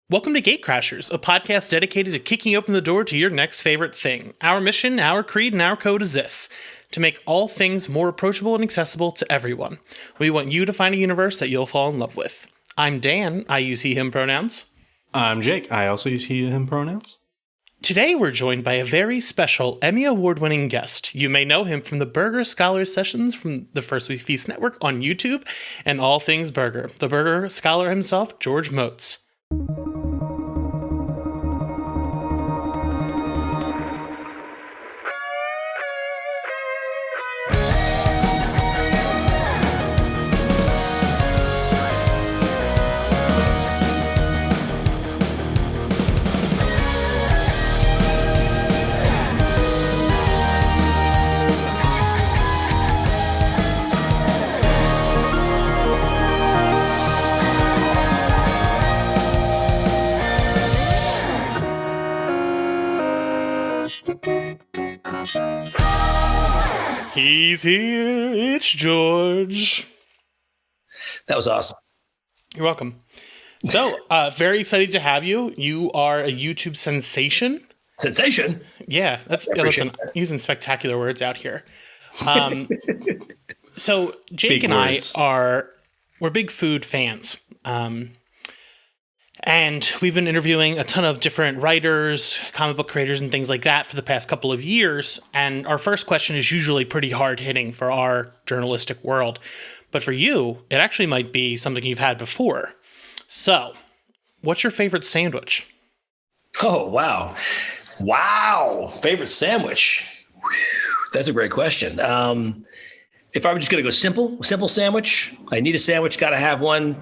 Welcome to Gatecrashers, a podcast dedicated to kicking open the door to your next favorite thing. Our mission, our creed, and our code is this: to make all things more approachable and accessible to everyone. We want you to find a universe that you'll fall in love with. I'm Dan. I use he, him pronouns. I'm Jake. I also use he, him pronouns. Today we're joined by a very special Emmy Award-winning guest. You may know him from the Burger Scholars sessions from the First Week Feast Network on YouTube and all things burger. The Burger Scholar himself, George Motz. He's here. It's George. That was awesome. You're welcome. So, very excited to have you. You are a YouTube sensation. Sensation? Yeah, listen, I'm using spectacular words out here. So, Jake and I we're big food fans. And we've been interviewing a ton of different writers, comic book creators, and things like that for the past couple of years. And our first question is usually pretty hard-hitting for our journalistic world. But for you, it actually might be something you've had before. So, what's your favorite sandwich? Oh, wow. Wow. Favorite sandwich? Whew. That's a great question. If I were just going to go simple sandwich, I need a sandwich, got to have one.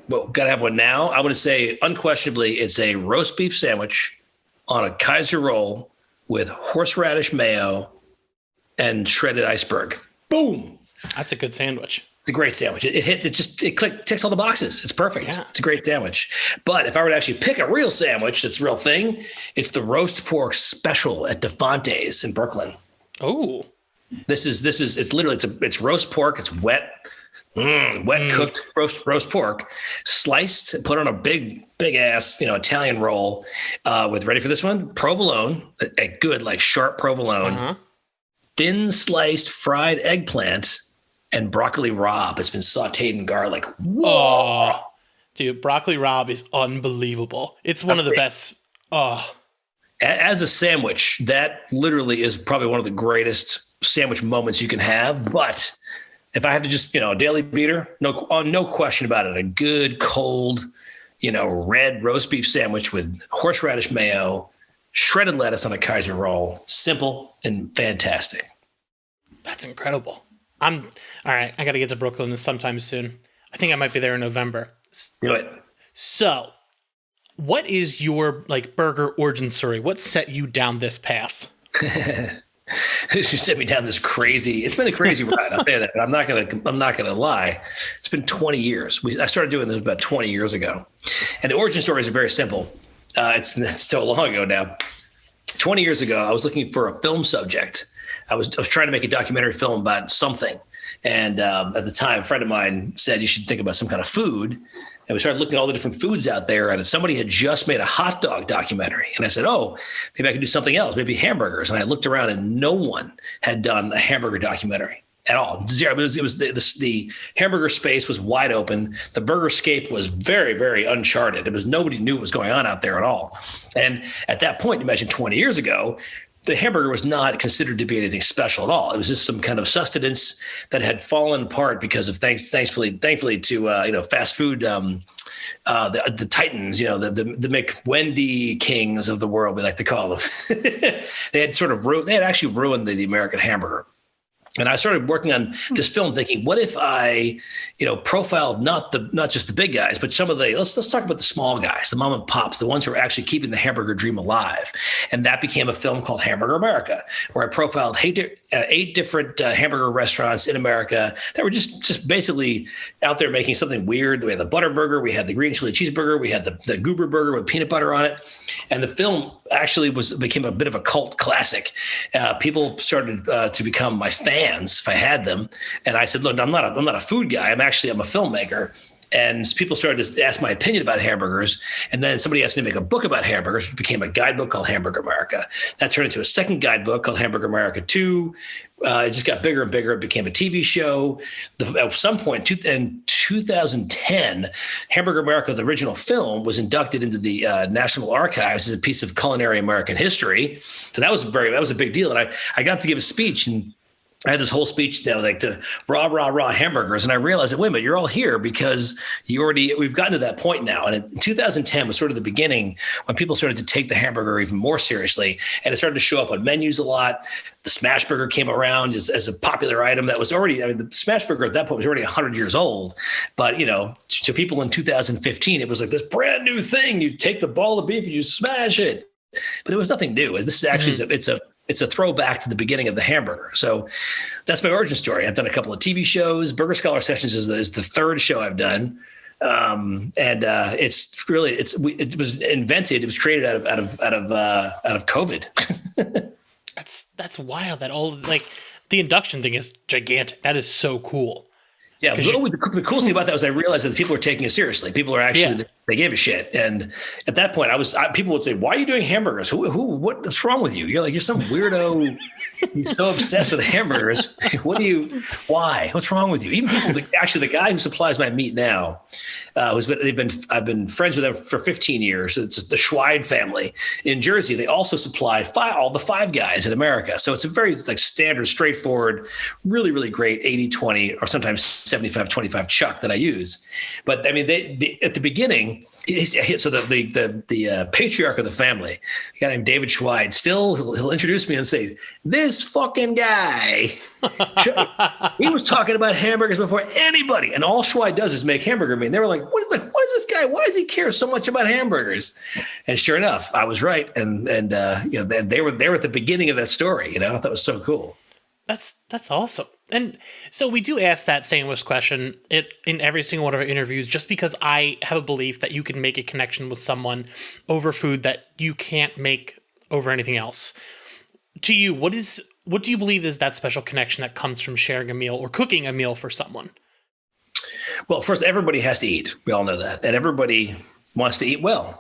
Well, got to have one now. I want to say unquestionably it's a roast beef sandwich on a Kaiser roll with horseradish mayo and shredded iceberg. Boom. That's a good sandwich. It's a great sandwich. It ticks all the boxes. It's perfect. Yeah. It's a great sandwich. But if I were to actually pick a real sandwich that's a real thing, it's the roast pork special at DeFonte's in Brooklyn. Oh. It's roast pork. It's wet cooked roast pork, sliced, put on a big ass, Italian roll, with, ready for this one, provolone, a good, like sharp provolone, thin sliced fried eggplant, and broccoli rabe. It's been sauteed in garlic. Whoa. Oh, dude, broccoli rabe is unbelievable. It's one of the best. Oh. As a sandwich, that literally is probably one of the greatest sandwich moments you can have. But if I have to just, a daily beater, no question about it. A good, cold, red roast beef sandwich with horseradish mayo, shredded lettuce on a Kaiser roll. Simple and fantastic. That's incredible. All right. I got to get to Brooklyn sometime soon. I think I might be there in November. Do it. So, what is your burger origin story? What set you down this path? You sent me down this crazy. It's been a crazy ride. I'll tell you that. I'm not gonna lie. It's been 20 years. I started doing this about 20 years ago, and the origin stories are very simple. It's so long ago now. 20 years ago, I was looking for a film subject. I was trying to make a documentary film about something, and at the time, a friend of mine said you should think about some kind of food. And we started looking at all the different foods out there, and somebody had just made a hot dog documentary. And I said, oh, maybe I could do something else, maybe hamburgers. And I looked around and no one had done a hamburger documentary at all. Zero. It was the hamburger space was wide open. The burger scape was very, very uncharted. Nobody knew what was going on out there at all. And at that point, imagine 20 years ago, the hamburger was not considered to be anything special at all. It was just some kind of sustenance that had fallen apart because of thankfully to fast food, the titans, the McWendy kings of the world, we like to call them. They had actually ruined the American hamburger. And I started working on this film thinking, what if I, profiled not just the big guys, but some of let's talk about the small guys, the mom and pops, the ones who are actually keeping the hamburger dream alive. And that became a film called Hamburger America, where I profiled 8 different hamburger restaurants in America that were just basically out there making something weird. We had the butter burger, we had the green chili cheeseburger, we had the goober burger with peanut butter on it. And the film actually became a bit of a cult classic. People started to become my fans if I had them. And I said, look, I'm not a food guy. I'm a filmmaker. And people started to ask my opinion about hamburgers. And then somebody asked me to make a book about hamburgers, which became a guidebook called Hamburger America. That turned into a second guidebook called Hamburger America 2. It just got bigger and bigger. It became a TV show. At some point in 2010, Hamburger America, the original film, was inducted into the National Archives as a piece of culinary American history. So that was a big deal. And I got to give a speech, and I had this whole speech, like to raw hamburgers. And I realized that, wait a minute, you're all here because we've gotten to that point now. And in 2010 was sort of the beginning when people started to take the hamburger even more seriously. And it started to show up on menus a lot. The smash burger came around as a popular item that was the smash burger at that point was already 100 years old. But, to people in 2015, it was like this brand new thing. You take the ball of beef and you smash it. But it was nothing new. This is actually, it's a throwback to the beginning of the hamburger. So that's my origin story. I've done a couple of TV shows. Burger Scholar Sessions is the third show I've done. It was invented. It was created out of COVID. That's wild. That all the induction thing is gigantic. That is so cool. Yeah, the cool thing about that was I realized that the people were taking it seriously. People are actually they gave a shit. And at that point, people would say, "Why are you doing hamburgers? What's wrong with you? You're some weirdo. You're so obsessed with hamburgers. Why? What's wrong with you?" Even people, the guy who supplies my meat now, I've been friends with them for 15 years. It's the Schweid family in Jersey. They also supply all the Five Guys in America. So it's a very standard, straightforward, really, really great 80-20 or sometimes 75-25 chuck that I use. But I mean, they at the beginning. So the patriarch of the family, a guy named David Schweid, he'll introduce me and say, "This fucking guy, he was talking about hamburgers before anybody." And all Schweid does is make hamburger meat. And they were like, what is this guy? Why does he care so much about hamburgers? And sure enough, I was right. And they were at the beginning of that story. That was so cool. That's awesome. And so we do ask that sandwich question in every single one of our interviews, just because I have a belief that you can make a connection with someone over food that you can't make over anything else. To you, what do you believe is that special connection that comes from sharing a meal or cooking a meal for someone? Well, first, everybody has to eat. We all know that. And everybody wants to eat well.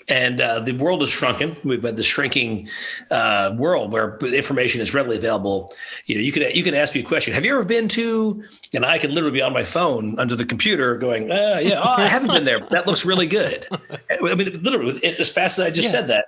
And the world is shrunken. We've had the shrinking world where information is readily available. You can ask me a question. Have you ever been to? And I can literally be on my phone under the computer going, I haven't been there. That looks really good. I mean, literally, as fast as I just said that.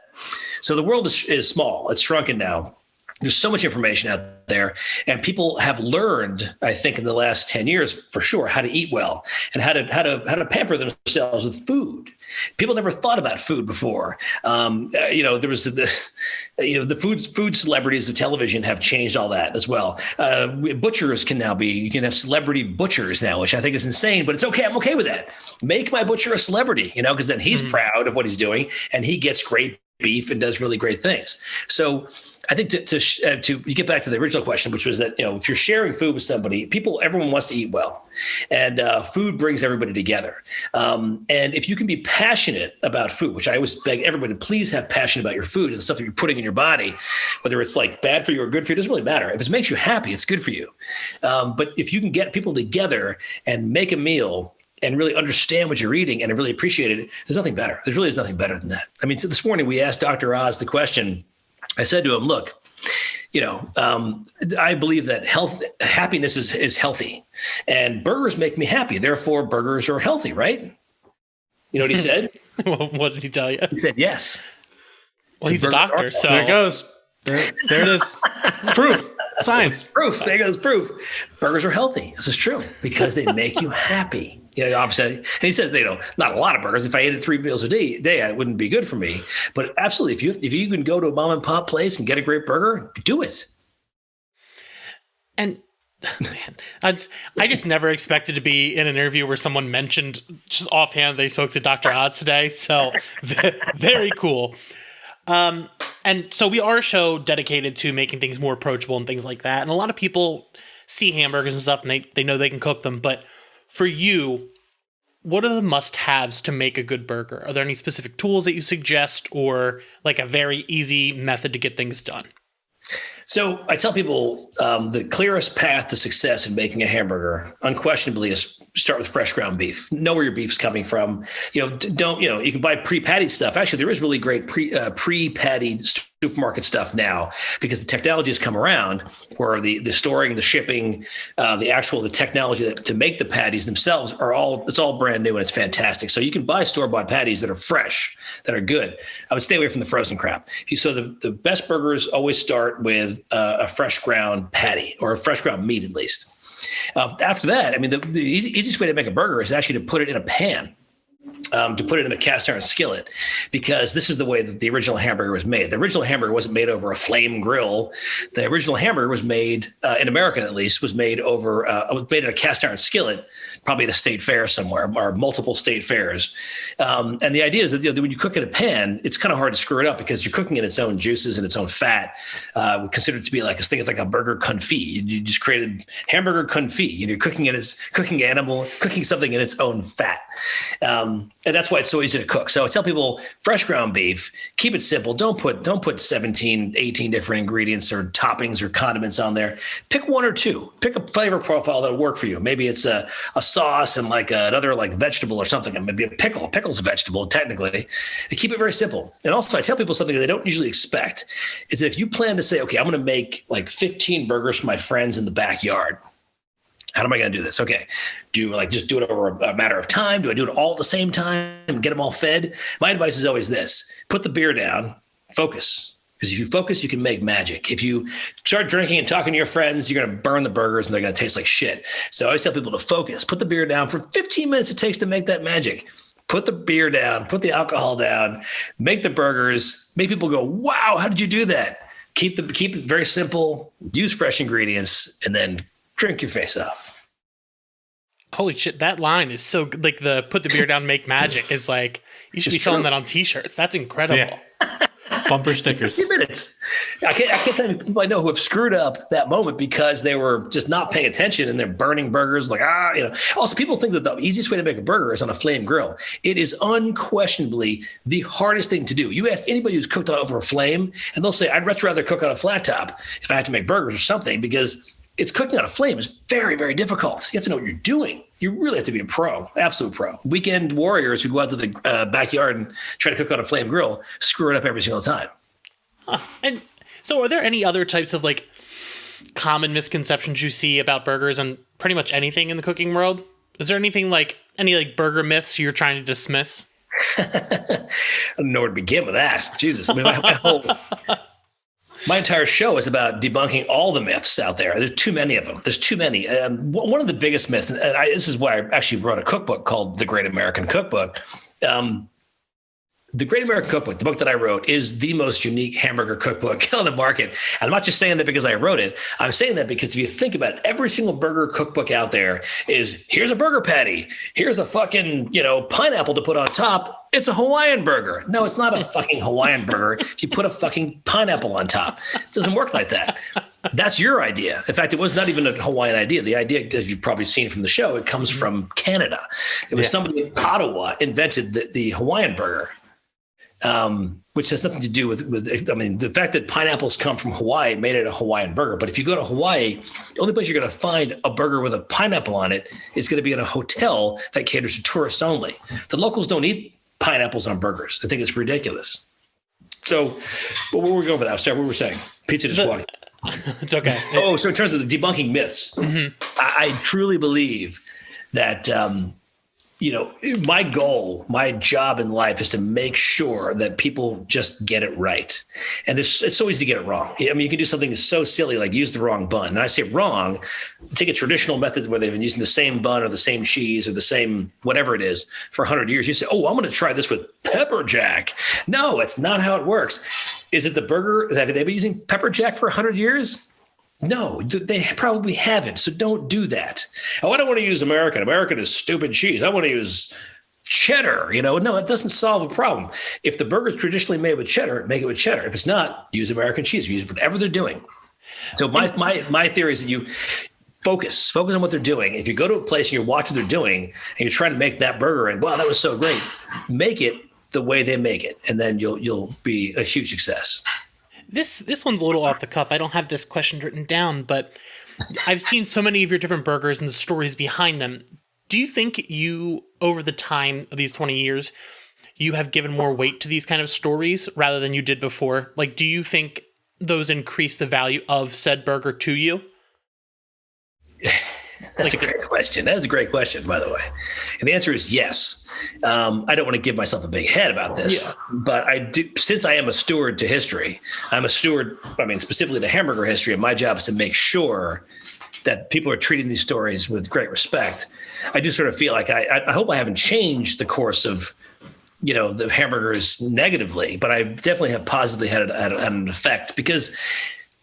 So the world is small. It's shrunken now. There's so much information out there, and people have learned, I think, in the last 10 years, for sure, how to eat well and how to pamper themselves with food. People never thought about food before. There was the food celebrities of television have changed all that as well. Butchers you can have celebrity butchers now, which I think is insane, but it's okay. I'm okay with that. Make my butcher a celebrity, because then he's proud of what he's doing and he gets great beef and does really great things. So I think to you get back to the original question, which was that, if you're sharing food with somebody, everyone wants to eat well, and food brings everybody together. And if you can be passionate about food, which I always beg everybody to please have passion about your food and the stuff that you're putting in your body, whether it's bad for you or good for you, it doesn't really matter. If it makes you happy, it's good for you. But if you can get people together and make a meal and really understand what you're eating and really appreciate it, there's nothing better. There really is nothing better than that. I mean, so this morning we asked Dr. Oz the question. I said to him, look, I believe that happiness is healthy, and burgers make me happy. Therefore, burgers are healthy, right? You know what he said? Well, what did he tell you? He said, yes. Well, he's a doctor, so there it goes. There it is. It's proof. Science. Proof. There goes proof. Burgers are healthy. This is true because they make you happy. Obviously, and he said, not a lot of burgers. If I ate it 3 meals a day, it wouldn't be good for me. But absolutely, if you can go to a mom and pop place and get a great burger, do it. And man, I just never expected to be in an interview where someone mentioned just offhand they spoke to Dr. Oz today. So very cool. And so we are a show dedicated to making things more approachable and things like that. And a lot of people see hamburgers and stuff and they know they can cook them. But for you, what are the must-haves to make a good burger? Are there any specific tools that you suggest or a very easy method to get things done? So I tell people the clearest path to success in making a hamburger, unquestionably, is start with fresh ground beef. Know where your beef's coming from. Don't you can buy pre-pattied stuff. Actually, there is really great pre-pattied supermarket stuff now because the technology has come around where the storing, the shipping, the technology to make the patties themselves it's all brand new and it's fantastic. So you can buy store-bought patties that are fresh, that are good. I would stay away from the frozen crap. So the best burgers always start with a fresh ground patty or a fresh ground meat at least. After that, I mean, the easiest way to make a burger is actually to put it in a pan. To put it in a cast iron skillet, because this is the way that the original hamburger was made. The original hamburger wasn't made over a flame grill. The original hamburger was made, in America at least, was made in a cast iron skillet, probably at a state fair somewhere or multiple state fairs. And the idea is that when you cook in a pan, it's kind of hard to screw it up because you're cooking in its own juices and its own fat. We consider it to be like a burger confit. You just created hamburger confit. You're cooking something in its own fat. And that's why it's so easy to cook. So I tell people fresh ground beef, keep it simple. Don't put 17, 18 different ingredients or toppings or condiments on there. Pick one or two. Pick a flavor profile that'll work for you. Maybe it's a sauce and like another like vegetable or something. And maybe a pickle. Pickle's a vegetable technically. And keep it very simple. And also I tell people something that they don't usually expect is that if you plan to say, okay, I'm going to make like 15 burgers for my friends in the backyard. How am I going to do this? Okay. Do I just do it over a matter of time? Do I do it all at the same time and get them all fed? My advice is always this: put the beer down, focus. Because if you focus, you can make magic. If you start drinking and talking to your friends, you're going to burn the burgers and they're going to taste like shit. So I always tell people to focus, put the beer down for 15 minutes it takes to make that magic. Put the beer down, put the alcohol down, make the burgers, make people go, wow, how did you do that? Keep it very simple, use fresh ingredients, and then drink your face off. Holy shit, that line is so good. Like the put the beer down, make magic is like, you should be selling that on t-shirts. That's incredible. Yeah. Bumper stickers. 15 minutes. I can't tell you people I know who have screwed up that moment because they were just not paying attention and they're burning burgers Also, people think that the easiest way to make a burger is on a flame grill. It is unquestionably the hardest thing to do. You ask anybody who's cooked over a flame and they'll say, I'd much rather cook on a flat top if I have to make burgers or something because it's cooking on a flame is very, very difficult. You have to know what you're doing. You really have to be a pro, absolute pro. Weekend warriors who go out to the backyard and try to cook on a flame grill screw it up every single time. Huh. And so are there any other types of like common misconceptions you see about burgers and pretty much anything in the cooking world? Is there anything like any like burger myths you're trying to dismiss? I don't know where to begin with that. Jesus. I mean, my entire show is about debunking all the myths out there. There's too many of them. There's too many. One of the biggest myths, and this is why I actually wrote a cookbook called The Great American Cookbook. The Great American Cookbook, the book that I wrote, is the most unique hamburger cookbook on the market. And I'm not just saying that because I wrote it. I'm saying that because if you think about it, every single burger cookbook out there is, here's a burger patty. Here's a fucking, pineapple to put on top. It's a Hawaiian burger. No, it's not a fucking Hawaiian burger. If you put a fucking pineapple on top, it doesn't work like that. That's your idea. In fact, it was not even a Hawaiian idea. The idea, as you've probably seen from the show, it comes from Canada. It was somebody in Ottawa invented the Hawaiian burger. Which has nothing to do with, the fact that pineapples come from Hawaii made it a Hawaiian burger. But if you go to Hawaii, the only place you're going to find a burger with a pineapple on it is going to be in a hotel that caters to tourists only. The locals don't eat pineapples on burgers. They think it's ridiculous. So where were we going with that? Sorry, what were we saying? Pizza just walked. It's okay. So in terms of the debunking myths, I truly believe that, my goal, my job in life is to make sure that people just get it right. And it's so easy to get it wrong. I mean, you can do something so silly like use the wrong bun. And I say wrong, take a traditional method where they've been using the same bun or the same cheese or the same whatever it is for 100 years. You say, oh, I'm going to try this with pepper jack. No, it's not how it works. Is it the burger? Have they been using pepper jack for 100 years? No, they probably haven't. So don't do that. Oh, I don't want to use American. American is stupid cheese. I want to use cheddar. No, it doesn't solve a problem. If the burger is traditionally made with cheddar, make it with cheddar. If it's not, use American cheese. Use whatever they're doing. So my theory is that you focus on what they're doing. If you go to a place and you watch what they're doing and you're trying to make that burger and wow, that was so great, make it the way they make it. And then you'll be a huge success. This one's a little off the cuff. I don't have this question written down, but I've seen so many of your different burgers and the stories behind them. Do you think you, over the time of these 20 years, you have given more weight to these kind of stories rather than you did before? Like, do you think those increase the value of said burger to you? That's a great question. That's a great question, by the way. And the answer is yes. I don't want to give myself a big head about this, but I do. Since I am a steward to history, I'm a steward, specifically to hamburger history, and my job is to make sure that people are treating these stories with great respect. I do sort of feel like I hope I haven't changed the course of, the hamburgers negatively, but I definitely have positively had an effect, because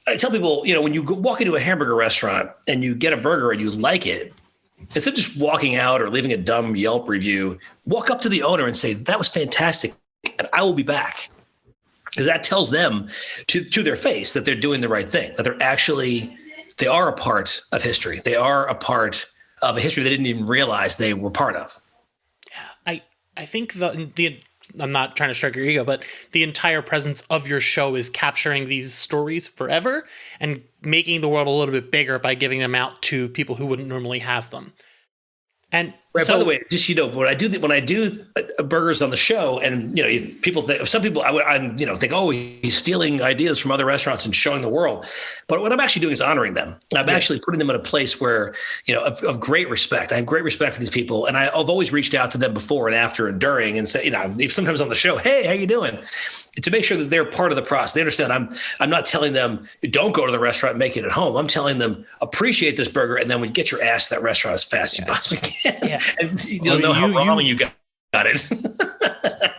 I tell people, when you walk into a hamburger restaurant and you get a burger and you like it, instead of just walking out or leaving a dumb Yelp review, walk up to the owner and say, that was fantastic, and I will be back. Because that tells them to their face that they're doing the right thing, that they are a part of history. They are a part of a history they didn't even realize they were part of. I think I'm not trying to stroke your ego, but the entire presence of your show is capturing these stories forever and making the world a little bit bigger by giving them out to people who wouldn't normally have them. And right. By the way, just when I do burgers on the show, and some people think, oh, he's stealing ideas from other restaurants and showing the world. But what I'm actually doing is honoring them. I'm actually putting them in a place where of great respect. I have great respect for these people, and I've always reached out to them before and after and during, and say, if sometimes on the show, hey, how you doing? To make sure that they're part of the process. They understand I'm not telling them don't go to the restaurant and make it at home. I'm telling them appreciate this burger, and then we get your ass to that restaurant as fast as you possibly can. Yeah. And you don't know how wrong you got it.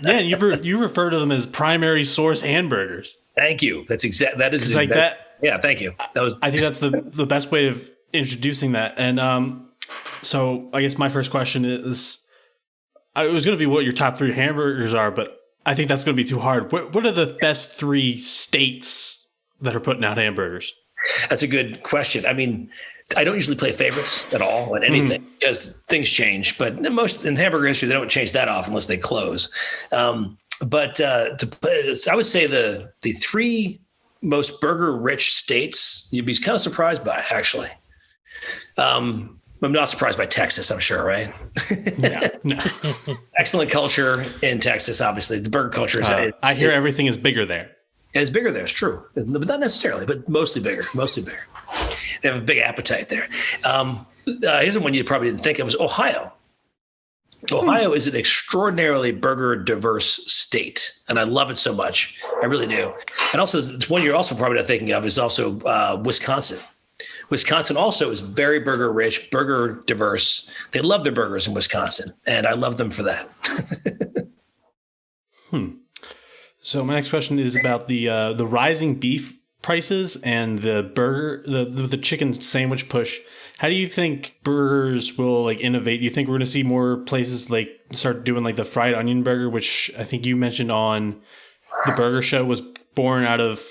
Yeah, and you refer to them as primary source hamburgers. Thank you. That is like that. Yeah, thank you. I think that's the best way of introducing that. And so I guess my first question is, it was going to be what your top 3 hamburgers are, but I think that's going to be too hard. What are the best 3 states that are putting out hamburgers? That's a good question. I don't usually play favorites at all on anything because things change. But in hamburger history, they don't change that often unless they close. But I would say the 3 most burger-rich states you'd be kind of surprised by, actually. I'm not surprised by Texas, I'm sure, right? No. Excellent culture in Texas, obviously. The burger culture is. I hear everything is bigger there. It's bigger there, it's true. But not necessarily, but mostly bigger. They have a big appetite there. Here's one you probably didn't think of, was Ohio. Ohio is an extraordinarily burger diverse state, and I love it so much. I really do. And also, it's one you're also probably not thinking of is also Wisconsin. Wisconsin also is very burger rich, burger diverse. They love their burgers in Wisconsin, and I love them for that. So my next question is about the rising beef prices and the burger, the chicken sandwich push. How do you think burgers will innovate? Do you think we're going to see more places start doing the fried onion burger, which I think you mentioned on the burger show was born out of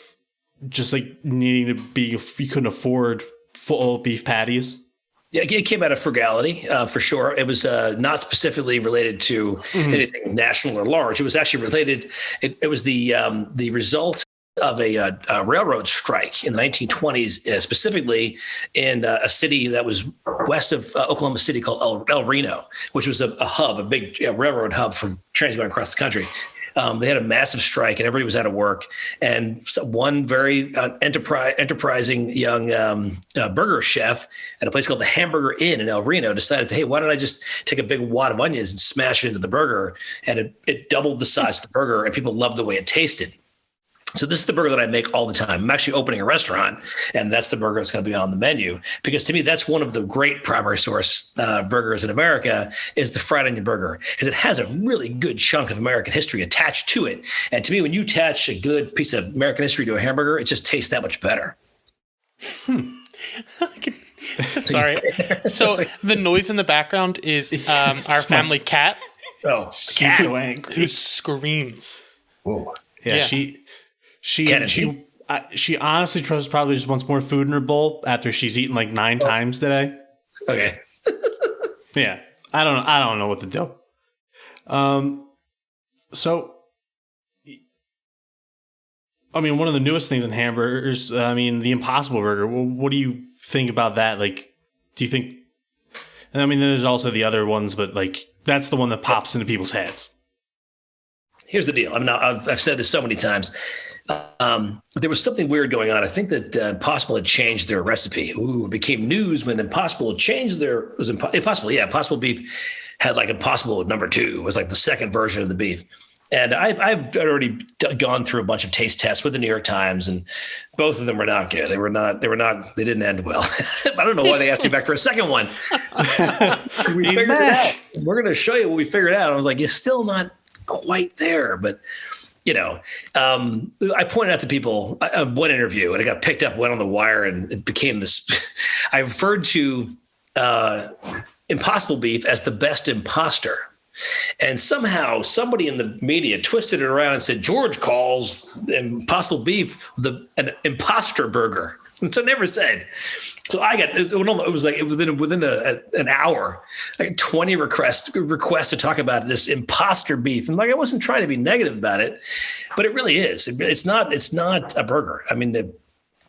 just needing to be, you couldn't afford full beef patties? Yeah, it came out of frugality, for sure. It was not specifically related to anything national or large. It was actually related. It was the result of a railroad strike in the 1920s, specifically in a city that was west of Oklahoma City called El Reno, which was a hub, a big railroad hub for trains going across the country. They had a massive strike and everybody was out of work. And one very enterprising young burger chef at a place called the Hamburger Inn in El Reno decided, hey, why don't I just take a big wad of onions and smash it into the burger? And it doubled the size of the burger, and people loved the way it tasted. So this is the burger that I make all the time. I'm actually opening a restaurant, and that's the burger that's going to be on the menu, because to me, that's one of the great primary source burgers in America is the fried onion burger, because it has a really good chunk of American history attached to it. And to me, when you attach a good piece of American history to a hamburger, it just tastes that much better. Sorry. So the noise in the background is our family cat. Oh, she's so angry. Who screams. Whoa. Yeah. She honestly probably just wants more food in her bowl after she's eaten 9 times today. Okay. Yeah. I don't know what to do. So I mean, one of the newest things in hamburgers, I mean, the Impossible Burger. Well, what do you think about that? Like, do you think, and I mean, there's also the other ones, but like, that's the one that pops into people's heads. Here's the deal. I mean, I've said this so many times. There was something weird going on. I think that Impossible had changed their recipe. It became news when Impossible changed Impossible Beef had like Impossible number 2. It was like the second version of the beef. And I've already gone through a bunch of taste tests with the New York Times, and both of them were not good. They didn't end well. I don't know why they asked me back for a second one. We figured it out. We're going to show you what we figured out. I was like, you're still not quite there, but I pointed out to people one interview, and it got picked up, went on the wire, and it became this. I referred to Impossible Beef as the best imposter. And somehow somebody in the media twisted it around and said, George calls Impossible Beef an imposter burger. Which I never said. So I got, it was like within an hour, I got 20 requests to talk about this imposter beef. And like, I wasn't trying to be negative about it, but it really is. It's not a burger. I mean,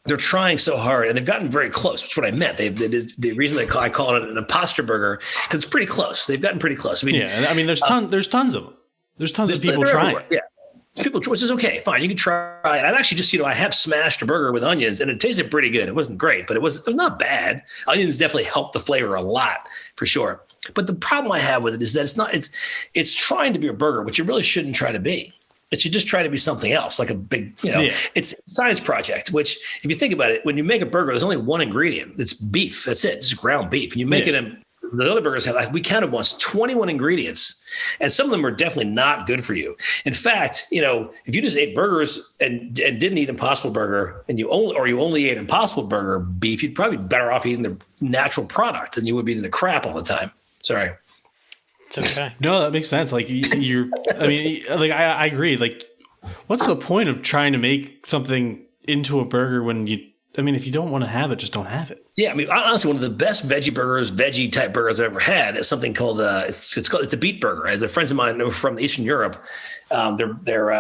they're trying so hard, and they've gotten very close. That's what I meant. The reason I call it an imposter burger, because it's pretty close. They've gotten pretty close. I mean, there's tons of them. There's tons of people trying. Yeah. People, which is okay, fine. You can try it. I'd actually just, I have smashed a burger with onions, and it tasted pretty good. It wasn't great, but it was not bad. Onions definitely helped the flavor a lot, for sure. But the problem I have with it is that it's trying to be a burger, which it really shouldn't try to be. It should just try to be something else, like a big, It's a science project, which if you think about it, when you make a burger, there's only one ingredient. It's beef. That's it. It's ground beef. And you make it in, the other burgers we counted once, 21 ingredients, and some of them are definitely not good for you. In fact, if you just ate burgers and didn't eat Impossible Burger, and you only ate Impossible Burger beef, you'd probably be better off eating the natural product than you would be eating the crap all the time. Sorry. It's okay. No, that makes sense. Like I agree. Like, what's the point of trying to make something into a burger when if you don't want to have it, just don't have it. Yeah, I mean, honestly, one of the best veggie type burgers I've ever had is something called it's a Beet Burger. As friends of mine from Eastern Europe, they're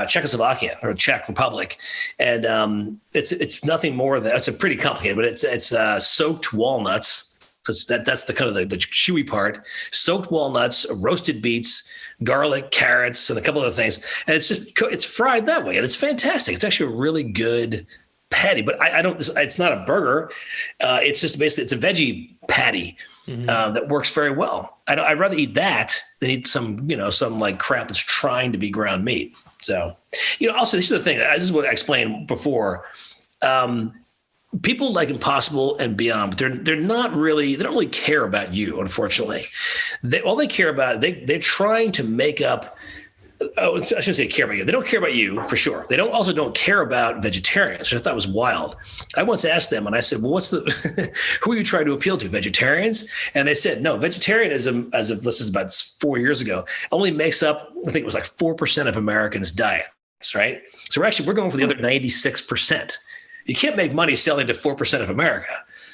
Czechoslovakian or Czech Republic, and it's nothing more than, it's a pretty complicated, but it's soaked walnuts. So that's the kind of the chewy part. Soaked walnuts, roasted beets, garlic, carrots, and a couple other things, and it's fried that way, and it's fantastic. It's actually a really good patty, but it's not a burger. It's just basically, it's a veggie patty that works very well. I'd rather eat that than eat some like crap that's trying to be ground meat. So, also, this is the thing. This is what I explained before. People like Impossible and Beyond, but they don't really care about you, unfortunately. All they care about, they're trying to make up. I shouldn't say care about you. They don't care about you, for sure. They don't care about vegetarians, which I thought was wild. I once asked them, and I said, well, who are you trying to appeal to, vegetarians? And they said, no, vegetarianism, this is about 4 years ago, only makes up, I think it was like 4% of Americans' diets, right? So we're going for the other 96%. You can't make money selling to 4% of America.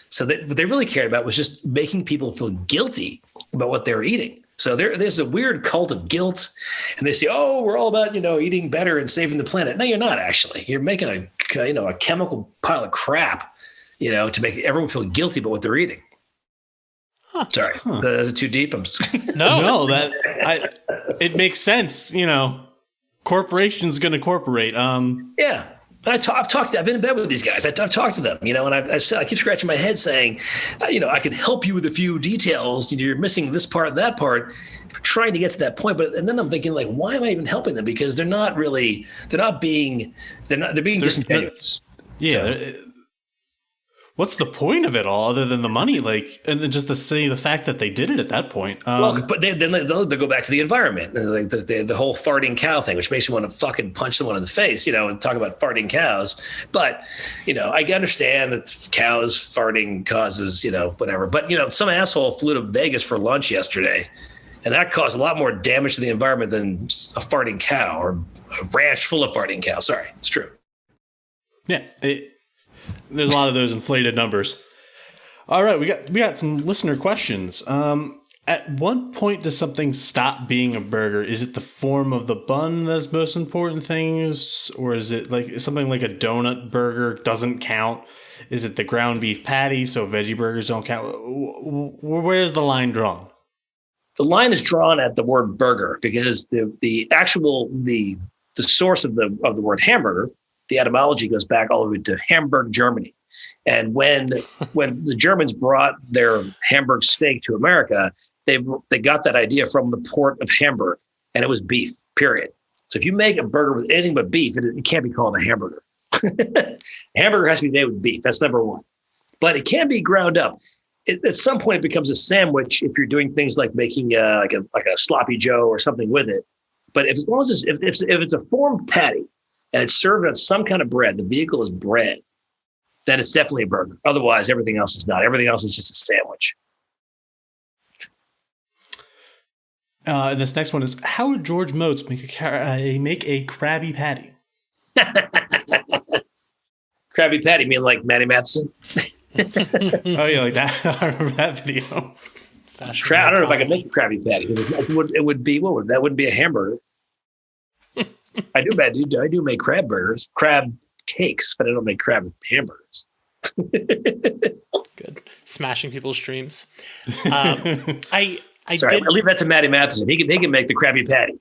So what they really cared about was just making people feel guilty about what they're eating. So there's a weird cult of guilt, and they say, "Oh, we're all about eating better and saving the planet." No, you're not actually. You're making a chemical pile of crap, to make everyone feel guilty about what they're eating. Huh. Sorry, is it too deep? No, it makes sense. Corporations going to corporate. Yeah. I've been in bed with these guys. I've talked to them, and I keep scratching my head saying, I could help you with a few details. You're missing this part and that part, trying to get to that point. And then I'm thinking, like, why am I even helping them? Because they're being disingenuous. Yeah. So, what's the point of it all other than the money? Like, and then just the fact that they did it at that point. But then they'll go back to the environment, like the whole farting cow thing, which makes you want to fucking punch someone in the face, and talk about farting cows. But, I understand that cows farting causes, whatever. But, some asshole flew to Vegas for lunch yesterday, and that caused a lot more damage to the environment than a farting cow or a ranch full of farting cows. Sorry, it's true. Yeah. There's a lot of those inflated numbers. All right, we got some listener questions. At what point does something stop being a burger? Is it the form of the bun that's most important things? Or is it like something like a donut burger doesn't count? Is it the ground beef patty, so veggie burgers don't count? Where's the line drawn? The line is drawn at the word burger because the source of the word hamburger, the etymology goes back all the way to Hamburg, Germany. And when the Germans brought their Hamburg steak to America, they got that idea from the port of Hamburg, and it was beef, period. So if you make a burger with anything but beef, it can't be called a hamburger. Hamburger has to be made with beef. That's number one. But it can be ground up. At some point, it becomes a sandwich if you're doing things like making like a sloppy Joe or something with it. But as long as if it's a formed patty and it's served on some kind of bread, the vehicle is bread, then it's definitely a burger. Otherwise, everything else is not. Everything else is just a sandwich. And this next one is, how would George Motz make a Crabby Patty? Crabby Patty, you mean like Matty Matheson? Oh, yeah, like that. I remember that video. I don't know if I could make a Crabby Patty. It would be, that wouldn't be a hamburger. I do make crab burgers, crab cakes, but I don't make crab hamburgers. Good. Smashing people's dreams. I leave that to Matty Matheson. He can make the Crabby Patty.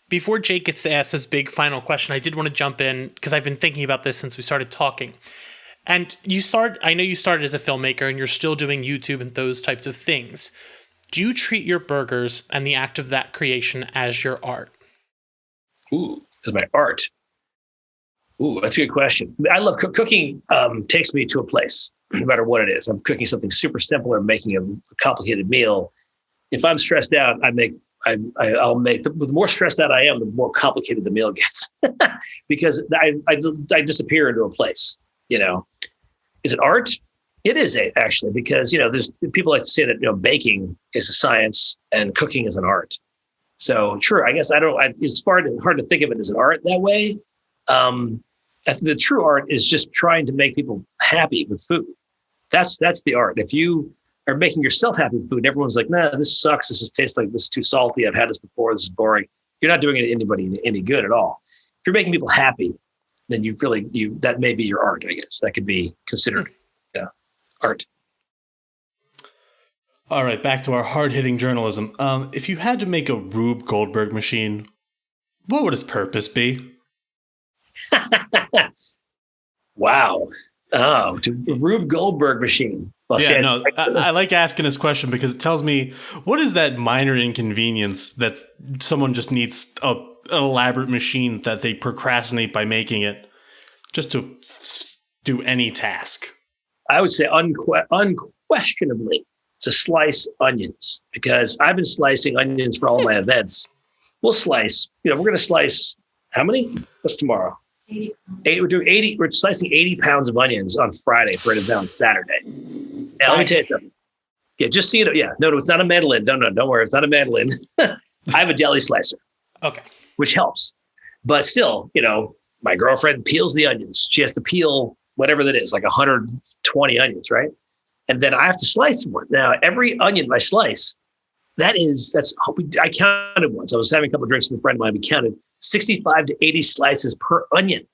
Before Jake gets to ask this big final question, I did want to jump in because I've been thinking about this since we started talking. And I know you started as a filmmaker and you're still doing YouTube and those types of things. Do you treat your burgers and the act of that creation as your art? Ooh, as my art. Ooh, that's a good question. I love cooking. Takes me to a place, no matter what it is. I'm cooking something super simple or making a complicated meal. If I'm stressed out, I'll make the more stressed out I am, the more complicated the meal gets because I disappear into a place. Is it art? It is actually, because there's people like to say that baking is a science and cooking is an art. So true, I guess it's hard to think of it as an art that way. The true art is just trying to make people happy with food. That's the art. If you are making yourself happy with food, everyone's like, nah, this sucks. This just tastes like this is too salty. I've had this before. This is boring. You're not doing it to anybody any good at all. If you're making people happy, then that may be your art, I guess. That could be considered art. All right, back to our hard-hitting journalism. If you had to make a Rube Goldberg machine, what would its purpose be? Wow. Oh, a Rube Goldberg machine. Well, I like asking this question because it tells me, what is that minor inconvenience that someone just needs an elaborate machine that they procrastinate by making it just to do any task? I would say unquestionably to slice onions, because I've been slicing onions for all my events. We'll slice, we're going to slice how many? What's tomorrow? 80. We're slicing 80 pounds of onions on Friday for an event on Saturday. Now, let me tell you something. Yeah, just see it. Yeah, no, it's not a mandolin. No, don't worry. It's not a mandolin. I have a deli slicer. Okay. Which helps. But still, my girlfriend peels the onions. She has to peel whatever that is, like 120 onions, right? And then I have to slice one. Now, every onion I slice, I counted once. I was having a couple of drinks with a friend of mine. We counted 65 to 80 slices per onion.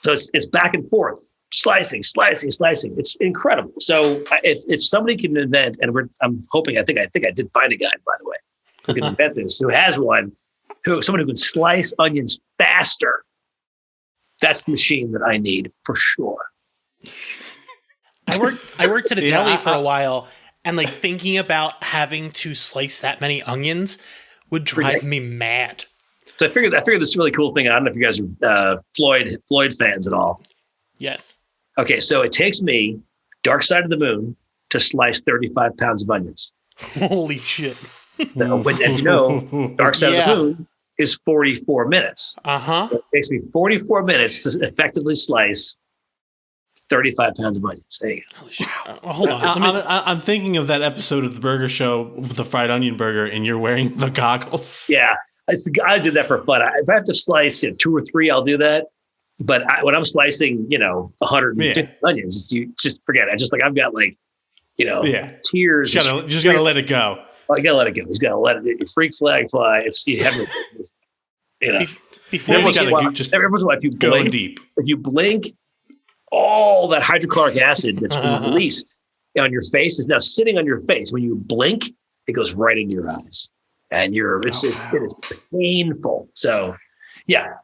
So it's back and forth, slicing. It's incredible. So if somebody can invent, and I think I did find a guy, by the way, who can invent this, who has one, someone who can slice onions faster. That's the machine that I need for sure. I worked at a deli for a while, and thinking about having to slice that many onions would drive me mad. So I figured this really cool thing. I don't know if you guys are Floyd fans at all. Yes. Okay, so it takes me, Dark Side of the Moon, to slice 35 pounds of onions. Holy shit. So, Dark Side of the Moon is 44 minutes. Uh-huh. So it takes me 44 minutes to effectively slice 35 pounds of onions. There you go. Hold on. I'm thinking of that episode of The Burger Show with the fried onion burger, and you're wearing the goggles. Yeah. I did that for fun. If I have to slice 2 or 3, I'll do that. But when I'm slicing, 150 onions, you just forget it. I've got tears. Just gotta let it go. You gotta let it go. You gotta let it. Your freak flag fly. It's you have Before Every we get once in a while, if you blink, deep. If you blink, all that hydrochloric acid that's been released on your face is now sitting on your face. When you blink, it goes right into your eyes, and it is painful. So, yeah,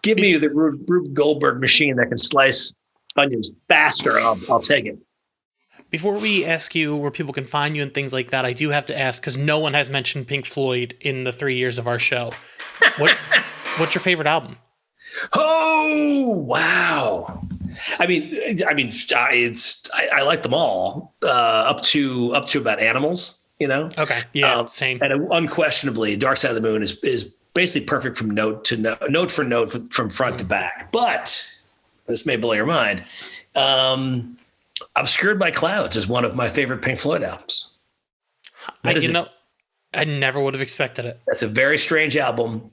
give me the Rube Goldberg machine that can slice onions faster. I'll take it. Before we ask you where people can find you and things like that, I do have to ask, because no one has mentioned Pink Floyd in the 3 years of our show. What's your favorite album? Oh, wow. I like them all up to about Animals, Okay. Yeah. Same. And unquestionably, Dark Side of the Moon is basically perfect from note for note from front to back. But this may blow your mind. Obscured by Clouds is one of my favorite Pink Floyd albums. I never would have expected it. That's a very strange album.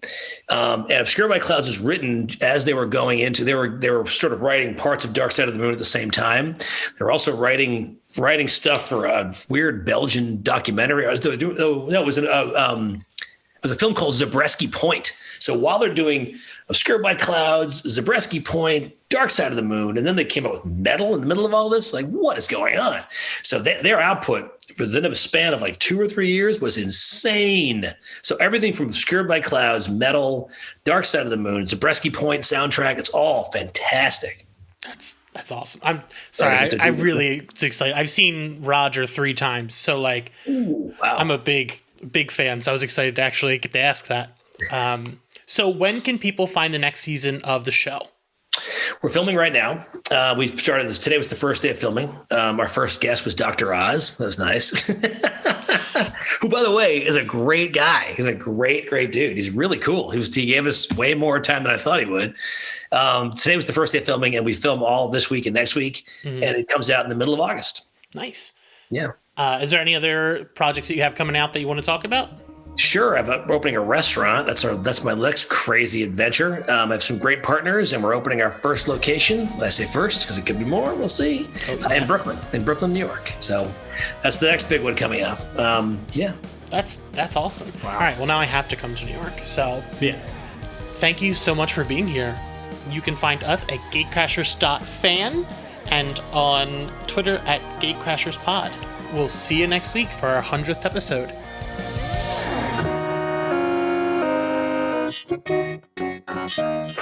And Obscured by Clouds was written as they were going into, they were sort of writing parts of Dark Side of the Moon at the same time. They were also writing stuff for a weird Belgian documentary. It was a film called Zabriskie Point. So while they're doing Obscured by Clouds, Zabriskie Point, Dark Side of the Moon, and then they came out with Metal in the middle of all this, like, what is going on? So their output within a span of like 2 or 3 years was insane. So everything from Obscured by Clouds, Metal, Dark Side of the Moon, Zabriskie Point soundtrack, it's all fantastic. That's awesome. I'm sorry. I really excited. I've seen Roger 3 times. So like, ooh, wow. I'm a big fan. So I was excited to actually get to ask that. So when can people find the next season of the show? We're filming right now. We've started this. Today was the first day of filming. Our first guest was Dr. Oz. That was nice. Who, by the way, is a great guy. He's a great dude. He's really cool. He gave us way more time than I thought he would. Today was the first day of filming, and we film all this week and next week, and it comes out in the middle of August. Nice. Yeah. Is there any other projects that you have coming out that you want to talk about? Sure. We're opening a restaurant. That's my next crazy adventure. I have some great partners, and we're opening our first location. I say first because it could be more. We'll see. In Brooklyn, New York. So that's the next big one coming up. Yeah. That's awesome. Wow. All right. Well, now I have to come to New York. So yeah. Thank you so much for being here. You can find us at gatecrashers.fan and on Twitter at gatecrasherspod. We'll see you next week for our 100th episode. The Gatecrashers.